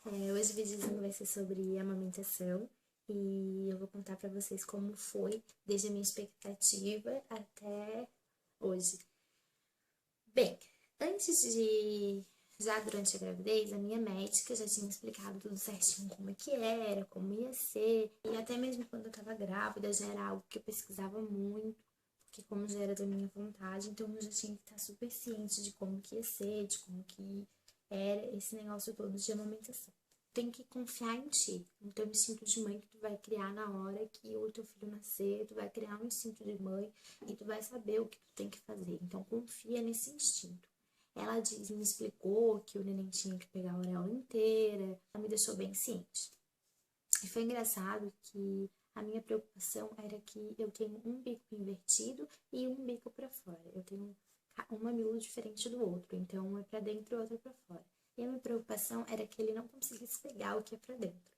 Hoje o videozinho vai ser sobre amamentação e eu vou contar pra vocês como foi desde a minha expectativa até hoje. Bem, já durante a gravidez, a minha médica já tinha explicado tudo certinho como é que era, como ia ser, e até mesmo quando eu tava grávida já era algo que eu pesquisava muito, porque como já era da minha vontade, então eu já tinha que estar super ciente de como que ia ser, de como que era esse negócio todo de amamentação. Tem que confiar em ti, no teu instinto de mãe que tu vai criar na hora que o teu filho nascer, tu vai criar um instinto de mãe e tu vai saber o que tu tem que fazer. Então confia nesse instinto. Me explicou que o neném tinha que pegar a auréola inteira, ela me deixou bem ciente. E foi engraçado que a minha preocupação era que eu tenho um bico invertido e um bico para fora. Eu tenho um mamilo diferente do outro, então um é para dentro e o outro é para fora. E a minha preocupação era que ele não conseguisse pegar o que é para dentro.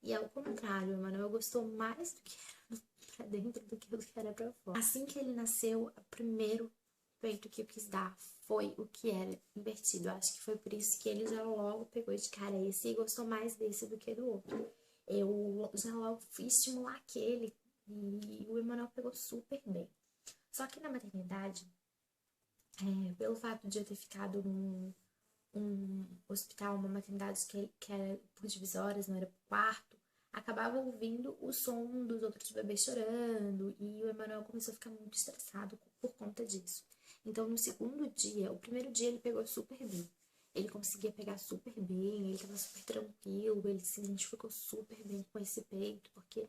E ao contrário, o Emanuel gostou mais do que era para dentro do que era para fora. Assim que ele nasceu, o primeiro peito que eu quis dar foi o que era invertido. Eu acho que foi por isso que ele já logo pegou de cara esse e gostou mais desse do que do outro. Eu já logo fui estimular aquele e o Emanuel pegou super bem. Só que na maternidade, pelo fato de eu ter ficado num hospital, uma maternidade que era por divisórias, não era por quarto, acabava ouvindo o som dos outros bebês chorando e o Emanuel começou a ficar muito estressado por conta disso. Então, no segundo dia, o primeiro dia ele pegou super bem. Ele conseguia pegar super bem, ele estava super tranquilo, ele se identificou super bem com esse peito, porque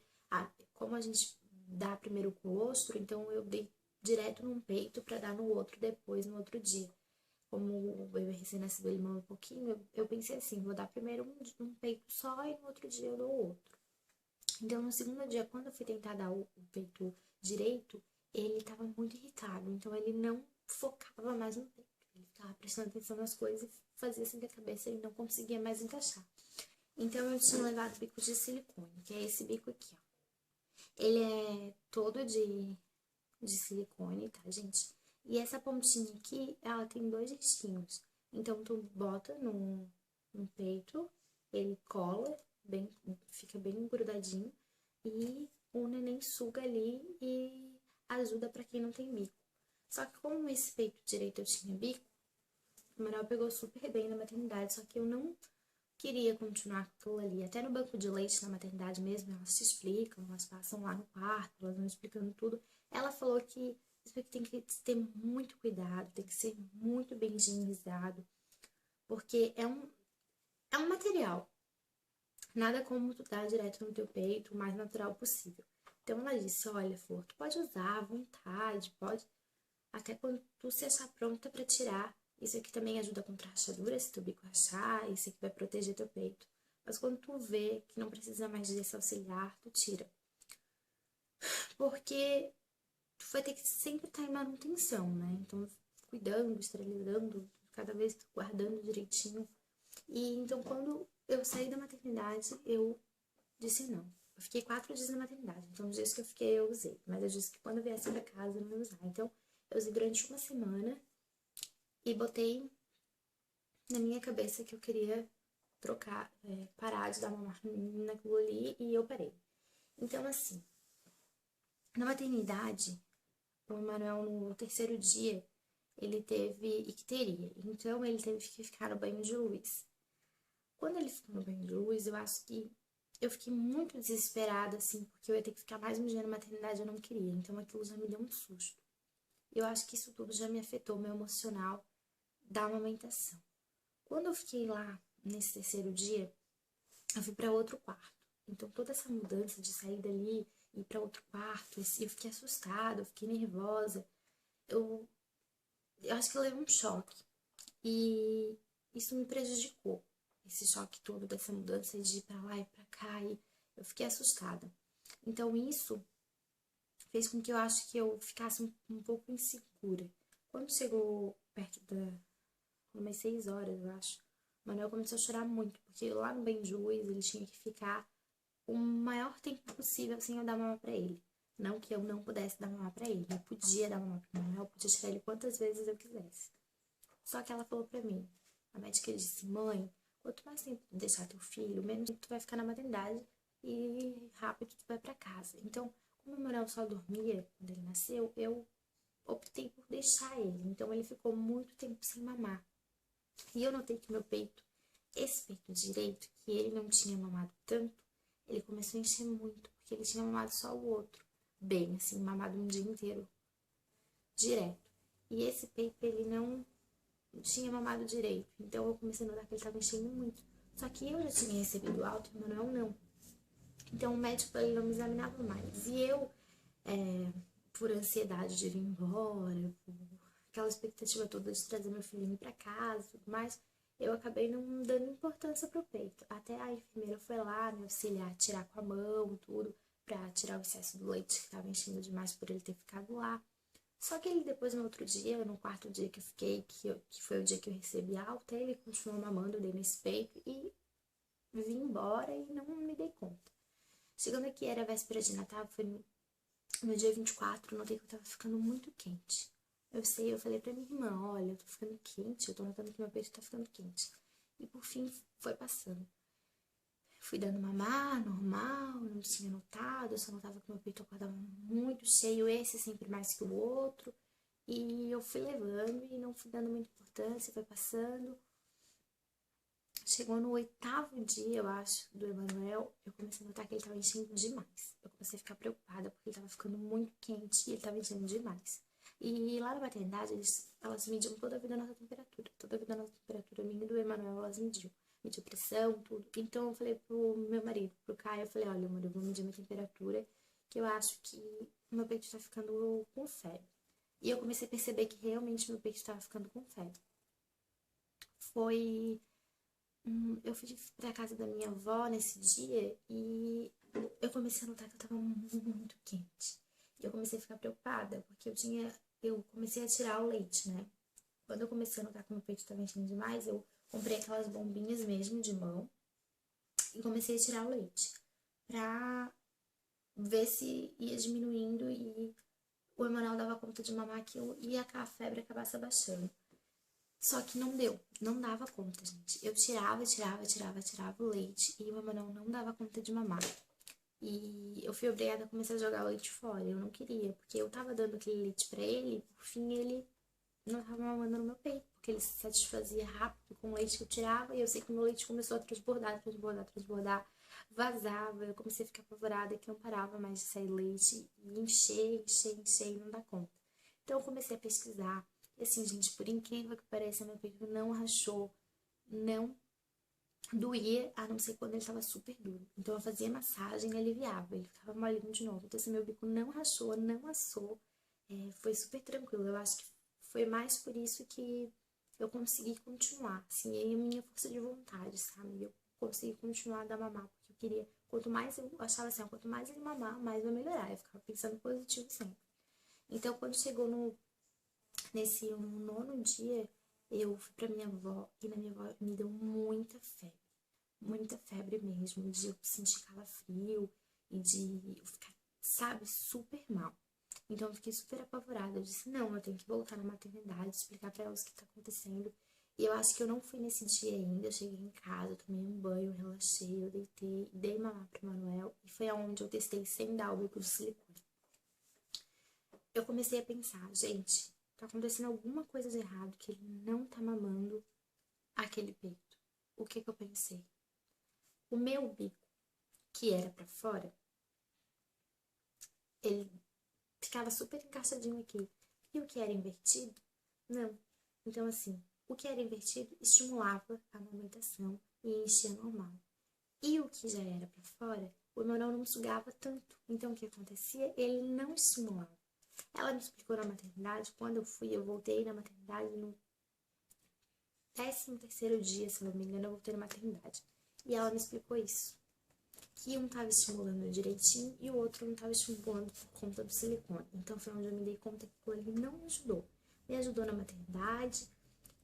como a gente dá primeiro o colostro, então eu dei direto num peito para dar no outro depois, no outro dia. Como o bebê recém-nascido ele mama um pouquinho, eu pensei assim, vou dar primeiro um peito só e no outro dia eu dou o outro. Então, no segundo dia, quando eu fui tentar dar o peito direito, ele estava muito irritado. Então, ele não focava mais no peito. Ele ficava prestando atenção nas coisas e fazia assim com a cabeça, ele não conseguia mais encaixar. Então, eu tinha levado bico de silicone, que é esse bico aqui, ó. Ele é todo de silicone, tá, gente? E essa pontinha aqui, ela tem dois risquinhos. Então, tu bota no peito, ele cola, fica bem grudadinho. E o neném suga ali e ajuda pra quem não tem bico. Só que como esse peito direito eu tinha bico, o Manuel pegou super bem na maternidade, só que eu não queria continuar com aquilo ali. Até no banco de leite, na maternidade mesmo, elas te explicam, elas passam lá no quarto, elas vão explicando tudo. Ela falou que isso aqui tem que ter muito cuidado, tem que ser muito bem higienizado, porque é um material. Nada como tu dar direto no teu peito, o mais natural possível. Então ela disse, olha, Flor, tu pode usar à vontade, pode até quando tu se achar pronta para tirar. Isso aqui também ajuda contra rachadura, se teu bico rachar, isso aqui vai proteger teu peito. Mas quando tu vê que não precisa mais desse auxiliar, tu tira. Porque tu vai ter que sempre estar em manutenção, né? Então, cuidando, esterilizando, cada vez guardando direitinho. E então, quando eu saí da maternidade, eu disse não. Eu fiquei 4 dias na maternidade. Então, os dias que eu fiquei, eu usei. Mas eu disse que quando eu viesse pra casa, eu não ia usar. Então, eu usei durante uma semana e botei na minha cabeça que eu queria trocar, parar de dar mamar naquilo ali e eu parei. Então, assim, na maternidade, o Emanuel, no terceiro dia, ele teve icteria. Então, ele teve que ficar no banho de luz. Quando ele ficou no banho de luz, eu acho que eu fiquei muito desesperada, assim, porque eu ia ter que ficar mais um dia na maternidade, eu não queria. Então, aquilo já me deu um susto. Eu acho que isso tudo já me afetou meu emocional da amamentação. Quando eu fiquei lá, nesse terceiro dia, eu fui para outro quarto. Então, toda essa mudança de sair dali e ir para outro quarto, eu fiquei assustada, eu fiquei nervosa. Eu, eu acho que eu levei um choque. E isso me prejudicou. Esse choque todo dessa mudança de ir pra lá e pra cá. E eu fiquei assustada. Então, isso fez com que eu acho que eu ficasse um pouco insegura. Quando chegou perto umas 6 horas, eu acho, o Manuel começou a chorar muito, porque lá no Benjuiz ele tinha que ficar o maior tempo possível sem eu dar mama pra ele. Não que eu não pudesse dar mama pra ele, eu podia dar mama pro Manuel, eu podia tirar ele quantas vezes eu quisesse. Só que ela falou pra mim, a médica disse, mãe, quanto mais tempo tu deixar teu filho, menos tempo tu vai ficar na maternidade e rápido tu vai pra casa. Então, como o Manuel só dormia quando ele nasceu, eu optei por deixar ele. Então, ele ficou muito tempo sem mamar. E eu notei que meu peito, esse peito direito, que ele não tinha mamado tanto, ele começou a encher muito, porque ele tinha mamado só o outro. Bem, assim, mamado um dia inteiro, direto. E esse peito, ele não tinha mamado direito. Então, eu comecei a notar que ele estava enchendo muito. Só que eu já tinha recebido alta e o Manuel não. Então, o médico, ele não me examinava mais. E eu, por ansiedade de vir embora, por aquela expectativa toda de trazer meu filhinho pra casa e tudo mais, eu acabei não dando importância pro peito. Até a enfermeira foi lá me auxiliar, tirar com a mão, tudo, pra tirar o excesso do leite que tava enchendo demais por ele ter ficado lá. Só que ele depois, no outro dia, no quarto dia que eu fiquei, que foi o dia que eu recebi alta, ele continuou mamando, eu dei nesse peito e vim embora e não me dei conta. Chegando aqui, era véspera de Natal, foi no dia 24, eu notei que eu tava ficando muito quente. Eu falei pra minha irmã, olha, eu tô ficando quente, eu tô notando que meu peito tá ficando quente. E por fim, foi passando. Fui dando mamar, normal, não tinha notado, eu só notava que meu peito acordava muito cheio, esse sempre mais que o outro. E eu fui levando e não fui dando muita importância, foi passando. Chegou no 8º dia, eu acho, do Emanuel, eu comecei a notar que ele tava enchendo demais. Eu comecei a ficar preocupada porque ele tava ficando muito quente e ele tava enchendo demais. E lá na maternidade, elas mediam toda a vida a nossa temperatura. Toda a vida a nossa temperatura, minha e do Emanuel, elas mediam. Mediu pressão, tudo. Então eu falei pro meu marido, pro Caio, eu falei, olha, amor, eu vou medir minha temperatura, que eu acho que o meu peito tá ficando com febre. E eu comecei a perceber que realmente meu peito estava ficando com febre. Eu fui pra casa da minha avó nesse dia e eu comecei a notar que eu tava muito quente. E eu comecei a ficar preocupada, porque eu comecei a tirar o leite, né? Quando eu comecei a notar que meu peito tava enchendo demais, eu comprei aquelas bombinhas mesmo de mão e comecei a tirar o leite pra ver se ia diminuindo e o Emanuel dava conta de mamar aquilo e a febre acabasse abaixando. Só que não deu, não dava conta, gente. Eu tirava o leite e o Emanuel não dava conta de mamar. E eu fui obrigada a começar a jogar o leite fora. Eu não queria, porque eu tava dando aquele leite pra ele e por fim ele não tava mamando no meu peito, porque ele se satisfazia rápido com o leite que eu tirava e eu sei que o meu leite começou a transbordar, vazava. Eu comecei a ficar apavorada que não parava mais de sair leite e encher e não dá conta. Então eu comecei a pesquisar. E assim, gente, por incrível que pareça, meu peito não rachou, não doía, a não ser quando ele estava super duro. Então eu fazia massagem e aliviava, ele ficava molinho de novo. Então assim, meu bico não rachou, não assou, foi super tranquilo. Eu acho que foi mais por isso que eu consegui continuar, assim, e a minha força de vontade, sabe? Eu consegui continuar a dar mamar, porque eu queria, quanto mais eu achava assim, quanto mais ele mamar, mais vai melhorar. Eu ficava pensando positivo sempre. Então quando chegou nesse 9º dia, eu fui pra minha avó e na minha avó me deu muita febre mesmo, de eu sentir calafrio e de eu ficar, sabe, super mal. Então eu fiquei super apavorada, eu disse, não, eu tenho que voltar na maternidade, explicar pra elas o que tá acontecendo. E eu acho que eu não fui nesse dia ainda, eu cheguei em casa, eu tomei um banho, relaxei, eu deitei, dei mamar pro Manuel e foi aonde eu testei sem dar o bico de silicone. Eu comecei a pensar, gente, tá acontecendo alguma coisa de errado que ele não tá mamando aquele peito. O que que eu pensei? O meu bico, que era pra fora, ele ficava super encaixadinho aqui. E o que era invertido, não. Então, assim, o que era invertido estimulava a amamentação e enchia normal. E o que já era pra fora, o Emanuel não sugava tanto. Então, o que acontecia? Ele não estimulava. Ela me explicou na maternidade, quando eu voltei na maternidade no 13º dia, se não me engano, eu voltei na maternidade. E ela me explicou isso, que um estava estimulando direitinho e o outro não estava estimulando por conta do silicone. Então foi onde eu me dei conta que ele não me ajudou. Me ajudou na maternidade,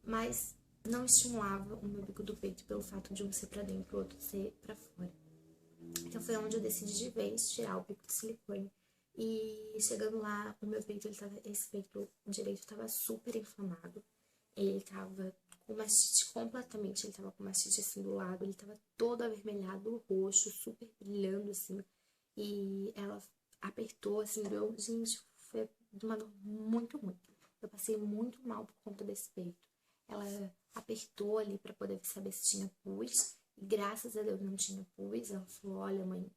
mas não estimulava o meu bico do peito pelo fato de um ser pra dentro e o outro ser pra fora. Então foi onde eu decidi de vez tirar o bico de silicone. E chegando lá, o meu peito, esse peito direito estava super inflamado. Ele tava com mastite completamente. Ele tava com mastite assim do lado, ele tava todo avermelhado, roxo, super brilhando assim. E ela apertou assim, deu, gente, foi uma dor muito ruim. Eu passei muito mal por conta desse peito. Ela apertou ali pra poder saber se tinha pus. E graças a Deus não tinha pus. Ela falou, olha, mãe,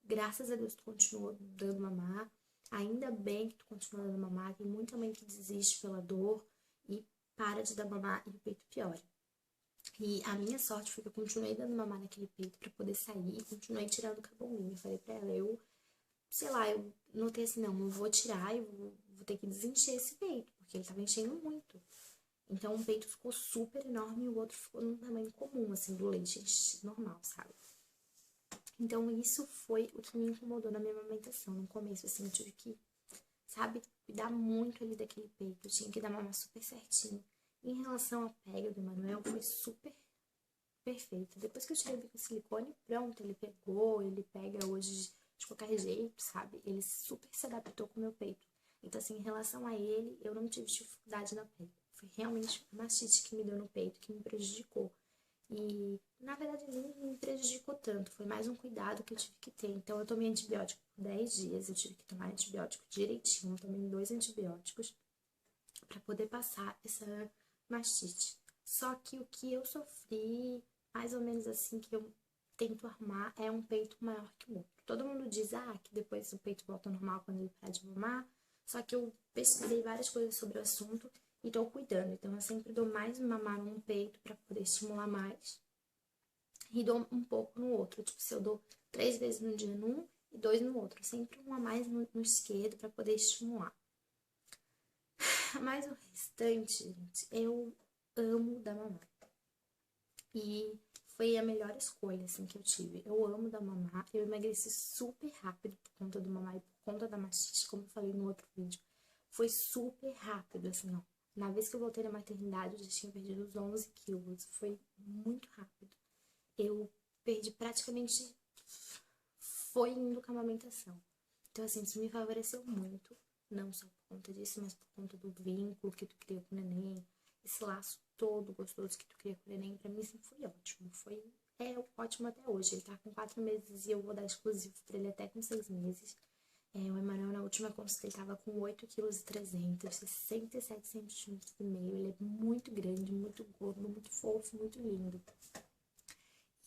graças a Deus tu continuou dando mamar. Ainda bem que tu continua dando mamar. Tem muita mãe que desiste pela dor e para de dar mamar e o peito piora. E a minha sorte foi que eu continuei dando mamar naquele peito pra poder sair e continuei tirando com a bombinha. Eu falei pra ela, sei lá, eu notei assim, não, eu vou tirar e vou ter que desencher esse peito, porque ele tava enchendo muito. Então, um peito ficou super enorme e o outro ficou num tamanho comum, assim, do leite normal, sabe? Então, isso foi o que me incomodou na minha amamentação. No começo, assim, eu tive que, sabe, cuidar muito ali daquele peito. Eu tinha que dar mamar super certinho. Em relação à pega do Emanuel, foi super perfeito. Depois que eu tirei o silicone, pronto, ele pegou, ele pega hoje de qualquer jeito, sabe? Ele super se adaptou com o meu peito. Então, assim, em relação a ele, eu não tive dificuldade na pega. Foi realmente a mastite que me deu no peito, que me prejudicou. E, na verdade, nem me prejudicou tanto. Foi mais um cuidado que eu tive que ter. Então, eu tomei antibiótico por 10 dias. Eu tive que tomar antibiótico direitinho. Eu tomei 2 antibióticos para poder passar essa mastite. Só que o que eu sofri, mais ou menos assim, que eu tento arrumar, é um peito maior que o outro. Todo mundo diz, que depois o peito volta ao normal quando ele parar de mamar. Só que eu pesquisei várias coisas sobre o assunto e tô cuidando. Então, eu sempre dou mais mamar num peito para poder estimular mais. E dou um pouco no outro. Tipo, se eu dou 3 vezes no dia num e 2 no outro. Sempre um a mais no esquerdo para poder estimular. Mas o restante, gente, eu amo dar mamar. E foi a melhor escolha, assim, que eu tive. Eu amo dar mamar. Eu emagreci super rápido por conta do mamar e por conta da mastite, como eu falei no outro vídeo. Foi super rápido, assim, ó. Na vez que eu voltei da maternidade, eu já tinha perdido os 11 quilos. Foi muito rápido. Eu perdi praticamente... Foi indo com a amamentação. Então, assim, isso me favoreceu muito. Não só por conta disso, mas por conta do vínculo que tu cria com o neném. Esse laço todo gostoso que tu cria com o neném, pra mim sempre foi ótimo. É ótimo até hoje. Ele tá com 4 meses e eu vou dar exclusivo pra ele até com 6 meses. O Emanuel, na última consulta, ele tava com 8,3 kg, 67 centímetros e meio. Ele é muito grande, muito gordo, muito fofo, muito lindo.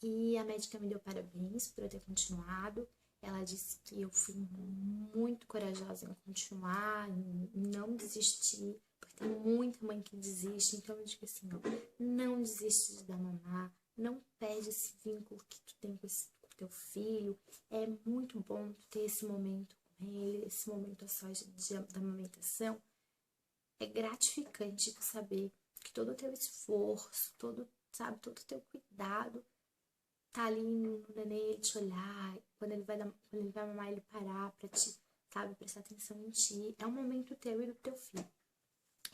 E a médica me deu parabéns por eu ter continuado. Ela disse que eu fui muito corajosa em continuar, em não desistir, porque tem muita mãe que desiste. Então eu digo assim, ó, não desiste de dar mamar, não perde esse vínculo que tu tem com o teu filho. É muito bom tu ter esse momento com ele, esse momento a sós da amamentação. É gratificante tu saber que todo o teu esforço, todo o teu cuidado tá ali no neném, ele te olhar, quando ele vai mamar, ele parar pra te, sabe, prestar atenção em ti. É um momento teu e do teu filho.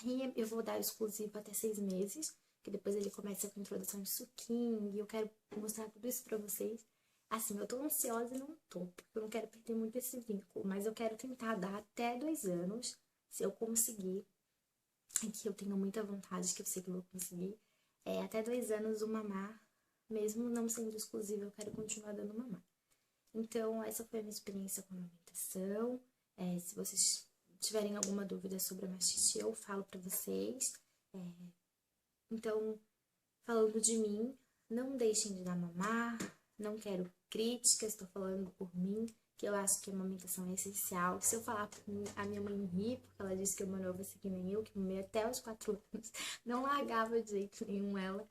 E eu vou dar exclusivo até 6 meses, que depois ele começa com a introdução de suquinho, e eu quero mostrar tudo isso pra vocês. Assim, eu tô ansiosa e não tô, porque eu não quero perder muito esse vínculo, mas eu quero tentar dar até 2 anos, se eu conseguir, e que eu tenho muita vontade, que eu sei que eu vou conseguir, até 2 anos o mamar. Mesmo não sendo exclusivo, eu quero continuar dando mamar. Então, essa foi a minha experiência com a amamentação. Se vocês tiverem alguma dúvida sobre a mastite, eu falo pra vocês. Então, falando de mim, não deixem de dar mamar. Não quero críticas, estou falando por mim, que eu acho que a amamentação é essencial. Se eu falar por mim, a minha mãe ri, porque ela disse que o Emanuel vai ser que nem eu, que mamei até os 4 anos. Não largava de jeito nenhum ela.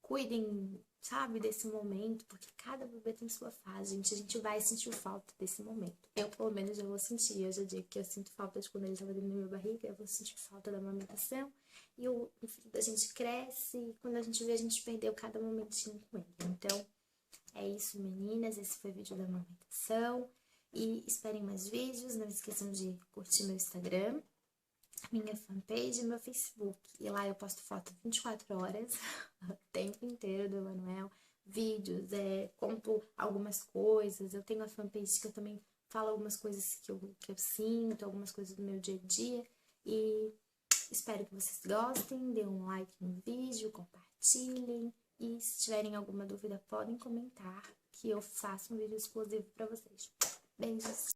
Cuidem, sabe, desse momento, porque cada bebê tem sua fase, gente. A gente vai sentir falta desse momento. Eu, pelo menos, já vou sentir. Eu já digo que eu sinto falta de quando ele estava dentro da minha barriga, eu vou sentir falta da amamentação. E o filho da gente cresce, e quando a gente vê, a gente perdeu cada momentinho com ele. Então, é isso, meninas. Esse foi o vídeo da amamentação. E esperem mais vídeos. Não esqueçam de curtir meu Instagram, minha fanpage e meu Facebook. E lá eu posto foto 24 horas, o tempo inteiro do Emanuel, vídeos, conto algumas coisas. Eu tenho a fanpage que eu também falo algumas coisas que eu sinto, algumas coisas do meu dia a dia. E Espero que vocês gostem, dêem um like no vídeo, compartilhem. E se tiverem alguma dúvida, podem comentar, que eu faço um vídeo exclusivo pra vocês. Beijos!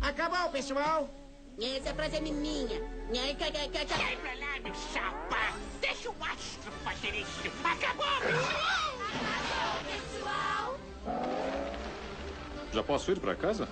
Acabou, pessoal! Essa frase é minha. Sai pra lá, meu chapa! Deixa o astro fazer isso! Acabou, pessoal! Já posso ir pra casa?